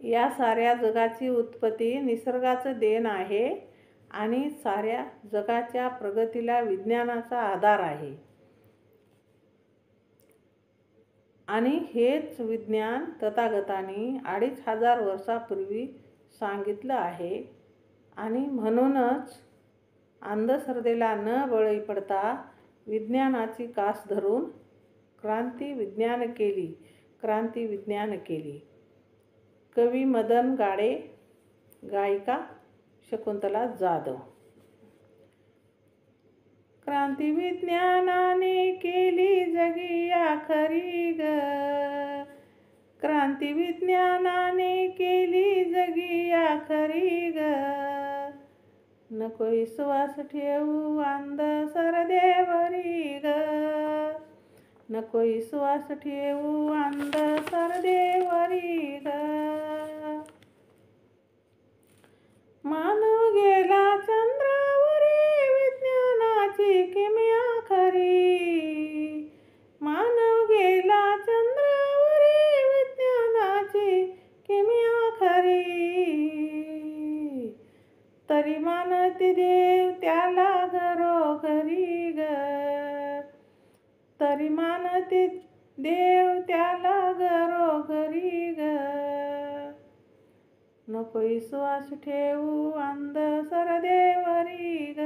या साऱ्या जगाची उत्पत्ती निसर्गाचं देण आहे आणि साऱ्या जगाच्या प्रगतीला विज्ञानाचा आधार आहे. आणि हेच विज्ञान तथागतांनी 2500 वर्षापूर्वी सांगितलं आहे. आणि म्हणूनच अंधश्रद्धेला न बळी पडता विज्ञानाची कास धरून क्रांती विज्ञान केली. कवी मदन गाडे, गायिका शकुंतला जाधव. क्रांती विज्ञानाने केली जगी आखरी ग, क्रांती विज्ञानाने केली जगी आखरी ग. नको विश्वास ठेवू अंधश्रद्धेवरी ग, नको विश्वास ठेवू अंधश्रद्धेवरी ग. मानव गेला चंद्रावरी विज्ञानाची किमया खरी, मानव गेला चंद्रावरी विज्ञानाची किमया खरी. तरी मानती देव त्याला घरोघरी ग, तरी मानती देव त्याला घरोघरी ग. नको विश्वास ठेवू अंधश्रद्धेवरी ग,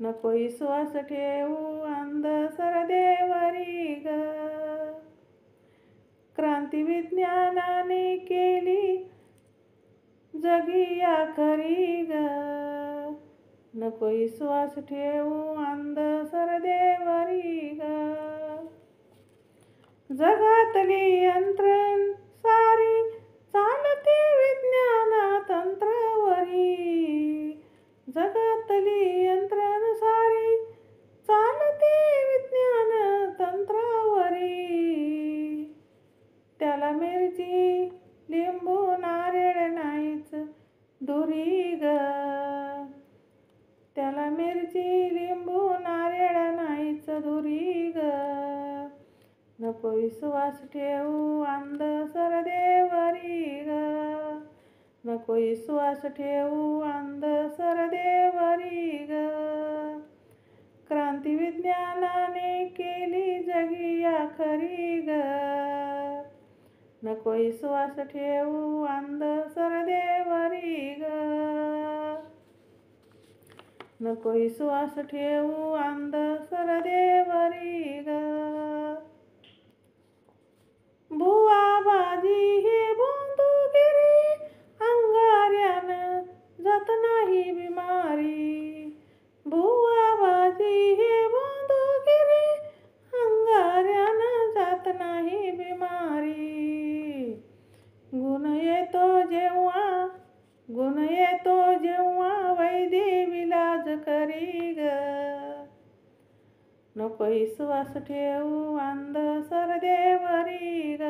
नको विश्वास ठेवू अंधश्रद्धेवरी ग. क्रांती विज्ञानाने केली जगी आखरी ग, नको विश्वास ठेवू अंधश्रद्धेवरी ग. जगातली यंत्रण सारी चालते विज्ञान तंत्रावरी, जगातली यंत्रण सारी चालते विज्ञान तंत्रावरी. त्याला मिरची लिंबू नारळ नाहीच दुरी ग, त्याला मिरची लिंबू नारळ नाहीच दुरी ग. नको विश्वास ठेवू अंधश्रद्धेवरी ग, नको विश्वास ठेवू अंधश्रद्धेवरी ग. क्रांती विज्ञानाने केली जगी आखरी ग, नको विश्वास ठेवू अंधश्रद्धेवरी ग, नको विश्वास ठेवू अंधश्रद्धेवरी ग. बुवा बाजी हे बोंधुगिरी अंगाऱ्यानं जात नाही बिमारी, बुवा बाजी हे बोंधुगिरी अंगाऱ्यानं जात नाही बिमारी. गुण येतो जेव्हा वैद्य विलाज करी ग, नको विश्वास ठेवू अंधश्रद्धेवरी ग,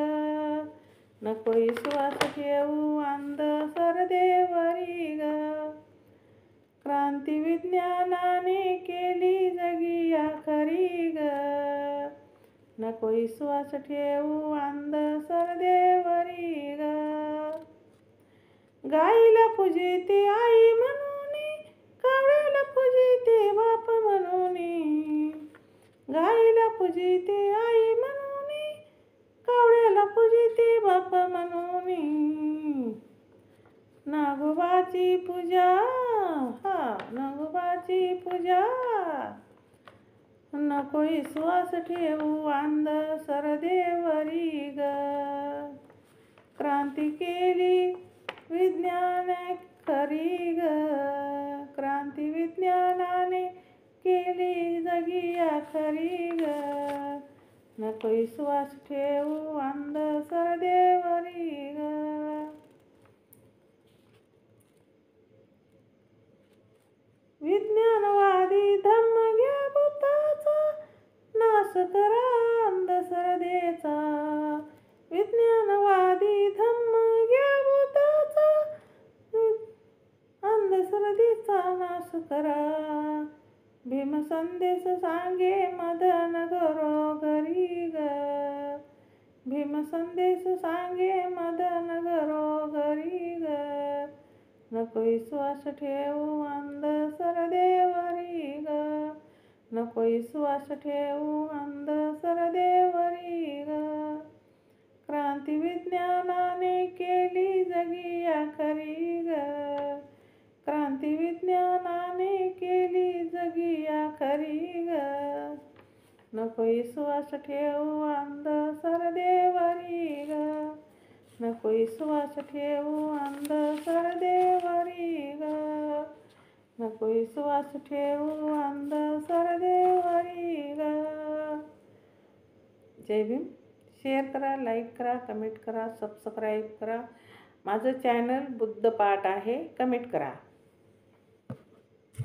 नको विश्वास ठेवू अंधश्रद्धेवरी ग. क्रांती विज्ञानाने केली जगी आखरी ग, नको विश्वास ठेवू अंधश्रद्धेवरी ग. गाईला पूजिते आई म्हणूनी, कावळ्याला पूजिते बाप म्हणूनी, गाईला पूजिते आई म्हणूनी, कावळ्याला पूजिते बाप म्हणूनी. नागोबाची पूजा, नागोबाची पूजा, नको विश्वास ठेवू अंधश्रद्धेवरी ग. क्रांती केली विज्ञान खरी ग, क्रांती विज्ञानाने केली जगी आखरी ग, नको विश्वास ठेवू अंधश्रद्धेवरी ग. विज्ञानवादी धम्म घ्या भूताचा, नाश करा अंधश्रद्धेचा, विज्ञानवादी धम्म घ्या भूताचा, अंधश्रद्धेचा नाश करा. भीम संदेश सांगे मदन घरोघरी ग, भीम भीम संदेश सांगे मदन घरोघरी ग. नको विश्वास ठेवू अंध सरदेवरी ग. नको विश्वास ठेवू अंध सरदेवरी ग. क्रांती विज्ञानाने केली जगी आखरी ग. क्रांती विज्ञानाने केली जगी आखरी ग. नको विश्वास ठेवू अंध सरदेवरी ग. नको विश्वास ठेवू अंध सरदेवरी ग. नको विश्वास ठेवू अंध सरदेवरी ग. जय भीम. शेअर करा, लाईक करा, कमेंट करा, सबस्क्राईब करा. माझं चॅनल बुद्धपाठ आहे. कमेंट करा.